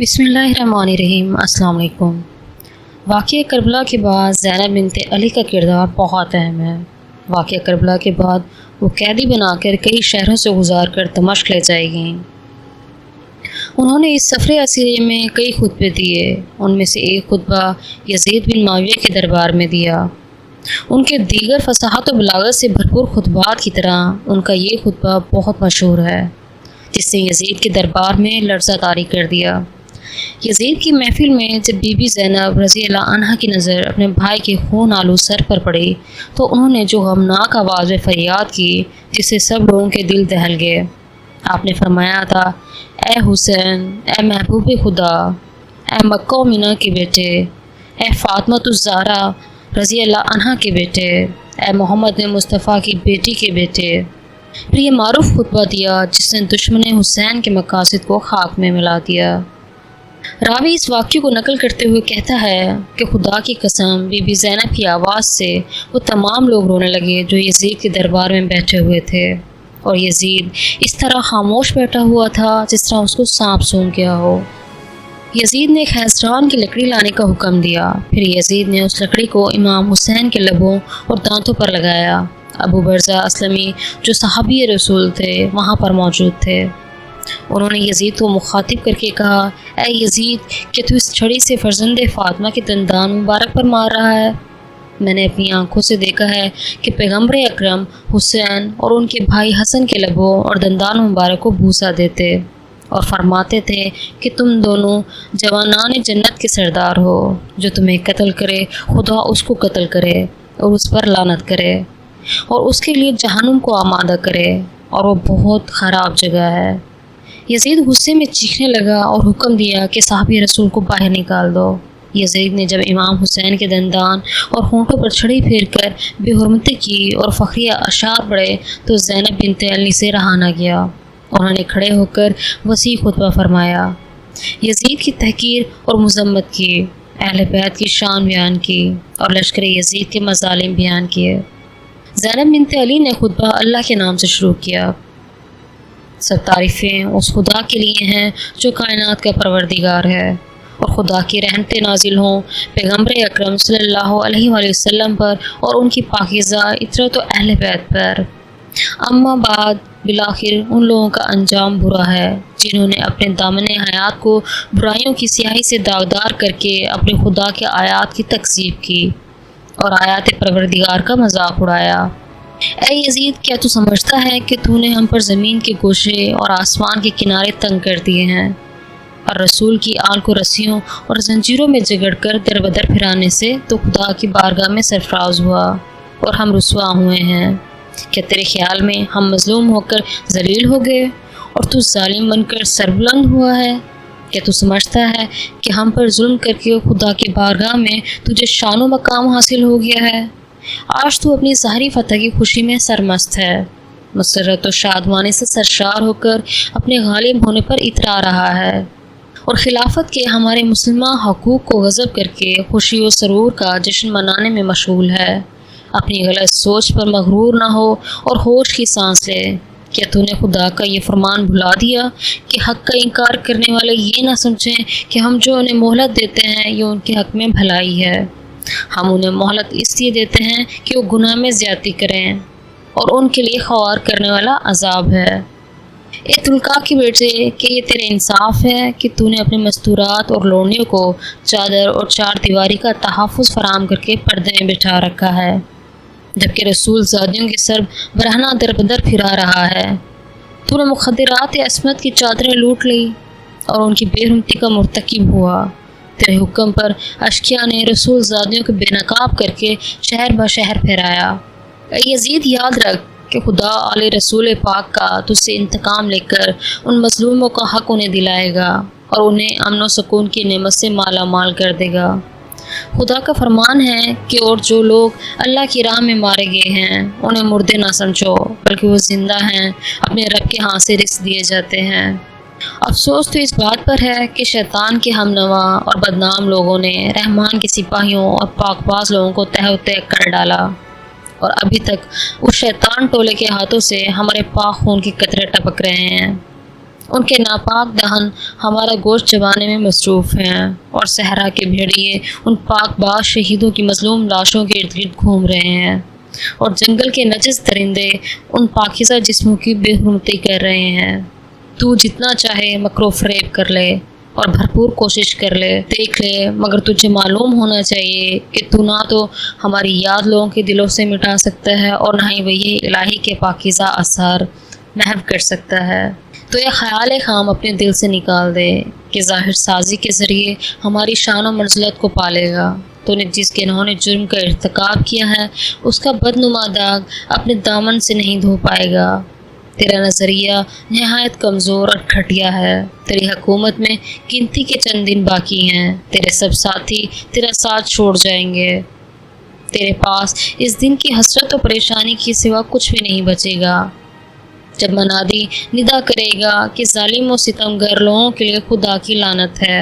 بسم اللہ الرحمن الرحیم۔ السلام علیکم۔ واقعہ کربلا کے بعد زینب بنت علی کا کردار بہت اہم ہے۔ واقعہ کربلا کے بعد وہ قیدی بنا کر کئی شہروں سے گزار کر دمشق لے جائی گئیں۔ انہوں نے اس سفر اسیرے میں کئی خطبے دیے۔ ان میں سے ایک خطبہ یزید بن معاویہ کے دربار میں دیا۔ ان کے دیگر فصاحت و بلاغت سے بھرپور خطبات کی طرح ان کا یہ خطبہ بہت مشہور ہے، جس نے یزید کے دربار میں لرزہ طاری کر دیا۔ یزید کی محفل میں جب بی بی زینب رضی اللہ عنہا کی نظر اپنے بھائی کے خون آلود سر پر پڑی تو انہوں نے جو غمناک آواز میں فریاد کی جس سے سب لوگوں کے دل دہل گئے۔ آپ نے فرمایا تھا، اے حسین، اے محبوب خدا، اے مکہ و مدینہ کے بیٹے، اے فاطمہ الزہرا رضی اللہ عنہا کے بیٹے، اے محمد مصطفیٰ کی بیٹی کے بیٹے۔ پھر یہ معروف خطبہ دیا جس نے دشمن حسین کے مقاصد کو خاک میں ملا دیا۔ راوی اس واقعے کو نقل کرتے ہوئے کہتا ہے کہ خدا کی قسم بی بی زینب کی آواز سے وہ تمام لوگ رونے لگے جو یزید کے دربار میں بیٹھے ہوئے تھے، اور یزید اس طرح خاموش بیٹھا ہوا تھا جس طرح اس کو سانپ سونگھ گیا ہو۔ یزید نے خیزران کی لکڑی لانے کا حکم دیا۔ پھر یزید نے اس لکڑی کو امام حسین کے لبوں اور دانتوں پر لگایا۔ ابو برزہ اسلمی جو صحابی رسول تھے وہاں پر موجود تھے۔ انہوں نے یزید کو مخاطب کر کے کہا، اے یزید، کہ تو اس چھڑی سے فرزند فاطمہ کے دندان مبارک پر مار رہا ہے؟ میں نے اپنی آنکھوں سے دیکھا ہے کہ پیغمبر اکرم حسین اور ان کے بھائی حسن کے لبوں اور دندان مبارک کو بوسہ دیتے اور فرماتے تھے کہ تم دونوں جوانان جنت کے سردار ہو۔ جو تمہیں قتل کرے خدا اس کو قتل کرے اور اس پر لعنت کرے اور اس کے لیے جہنم کو آمادہ کرے، اور وہ بہت خراب جگہ ہے۔ یزید غصے میں چیخنے لگا اور حکم دیا کہ صحابی رسول کو باہر نکال دو۔ یزید نے جب امام حسین کے دندان اور ہونٹوں پر چھڑی پھیر کر بے حرمتی کی اور فخریہ اشعار پڑھے تو زینب بنت علی سے رہا نہ گیا۔ انہوں نے کھڑے ہو کر وسیع خطبہ فرمایا، یزید کی تحقیر اور مذمت کی، اہل بیت کی شان بیان کی اور لشکر یزید کے مظالم بیان کیے۔ زینب بنت علی نے خطبہ اللہ کے نام سے شروع کیا۔ سب تعریفیں اس خدا کے لیے ہیں جو کائنات کا پروردگار ہے، اور خدا کی رحمتیں نازل ہوں پیغمبر اکرم صلی اللہ علیہ وآلہ وسلم پر اور ان کی پاکیزہ عطرت و اہل بیت پر۔ اما بعد، بالآخر ان لوگوں کا انجام برا ہے جنہوں نے اپنے دامن حیات کو برائیوں کی سیاہی سے داغدار کر کے اپنے خدا کے آیات کی تکذیب کی اور آیات پروردگار کا مذاق اڑایا۔ اے یزید، کیا تو سمجھتا ہے کہ تو نے ہم پر زمین کے گوشے اور آسمان کے کنارے تنگ کر دیے ہیں، اور رسول کی آل کو رسیوں اور زنجیروں میں جگڑ کر در بدر پھرانے سے تو خدا کی بارگاہ میں سرفراز ہوا اور ہم رسوا ہوئے ہیں؟ کیا تیرے خیال میں ہم مظلوم ہو کر ذلیل ہو گئے اور تو ظالم بن کر سربلند ہوا ہے؟ کیا تو سمجھتا ہے کہ ہم پر ظلم کر کے خدا کی بارگاہ میں تجھے شان و مقام حاصل ہو گیا ہے؟ آج تو اپنی ظاہری فتح کی خوشی میں سرمست ہے، مسرت و شادمانی سے سرشار ہو کر اپنے غالب ہونے پر اترا رہا ہے، اور خلافت کے ہمارے مسلمان حقوق کو غصب کر کے خوشی و سرور کا جشن منانے میں مشغول ہے۔ اپنی غلط سوچ پر مغرور نہ ہو اور ہوش کی سانس لے۔ کیا تو نے خدا کا یہ فرمان بھلا دیا کہ حق کا انکار کرنے والے یہ نہ سمجھیں کہ ہم جو انہیں مہلت دیتے ہیں یہ ان کے حق میں بھلائی ہے؟ ہم انہیں مہلت اس لیے دیتے ہیں کہ وہ گناہ میں زیادتی کریں، اور ان کے لیے خوار کرنے والا عذاب ہے۔ اے تلقا کے بیٹے، کہ یہ تیرے انصاف ہے کہ تو نے اپنے مستورات اور لوڑنیوں کو چادر اور چار دیواری کا تحفظ فراہم کر کے پردے میں بٹھا رکھا ہے، جبکہ رسول زادیوں کے سر برہنہ در بدر پھرا رہا ہے۔ تو نے مخدرات عصمت کی چادریں لوٹ لی اور ان کی بے حرمتی کا مرتکب ہوا۔ تیرے حکم پر اشقیاء نے رسول زادیوں کو بے نقاب کر کے شہر بہ شہر پھیرایا۔ اے یزید، یاد رکھ کہ خدا آل رسول پاک کا تجھ سے انتقام لے کر ان مظلوموں کا حق انہیں دلائے گا اور انہیں امن و سکون کی نعمت سے مالا مال کر دے گا۔ خدا کا فرمان ہے کہ اور جو لوگ اللہ کی راہ میں مارے گئے ہیں انہیں مردے نہ سمجھو، بلکہ وہ زندہ ہیں، اپنے رب کے ہاں سے رزق دیے جاتے ہیں۔ افسوس تو اس بات پر ہے کہ شیطان کے ہم نوا اور بدنام لوگوں نے رحمان کے سپاہیوں اور پاک باز لوگوں کو تہ و تہ کر ڈالا، اور ابھی تک اس شیطان ٹولے کے ہاتھوں سے ہمارے پاک خون کے قطرے ٹپک رہے ہیں۔ ان کے ناپاک دہن ہمارا گوشت چبانے میں مصروف ہیں، اور صحرا کے بھیڑیے ان پاک باز شہیدوں کی مظلوم لاشوں کے ارد گرد گھوم رہے ہیں، اور جنگل کے نجس درندے ان پاکیزہ جسموں کی بے حرمتی کر رہے ہیں۔ تو جتنا چاہے مکر و فریب کر لے اور بھرپور کوشش کر لے، دیکھ لے، مگر تجھے معلوم ہونا چاہیے کہ تو نہ تو ہماری یاد لوگوں کے دلوں سے مٹا سکتا ہے، اور نہ ہی وہی الہی کے پاکیزہ آثار محو کر سکتا ہے۔ تو یہ خیال خام اپنے دل سے نکال دے کہ ظاہر سازی کے ذریعے ہماری شان و منزلت کو پالے گا۔ تو نے جس گناہ نے جرم کا ارتکاب کیا ہے، اس کا بدنما داغ اپنے دامن سے نہیں دھو پائے گا۔ تیرا نظریہ نہایت کمزور اور گھٹیا ہے، تیری حکومت میں گنتی کے چند دن باقی ہیں، تیرے سب ساتھی تیرا ساتھ چھوڑ جائیں گے، تیرے پاس اس دن کی حسرت و پریشانی کے سوا کچھ بھی نہیں بچے گا، جب منادی ندا کرے گا کہ ظالم و ستمگر لوگوں کے لیے خدا کی لعنت ہے۔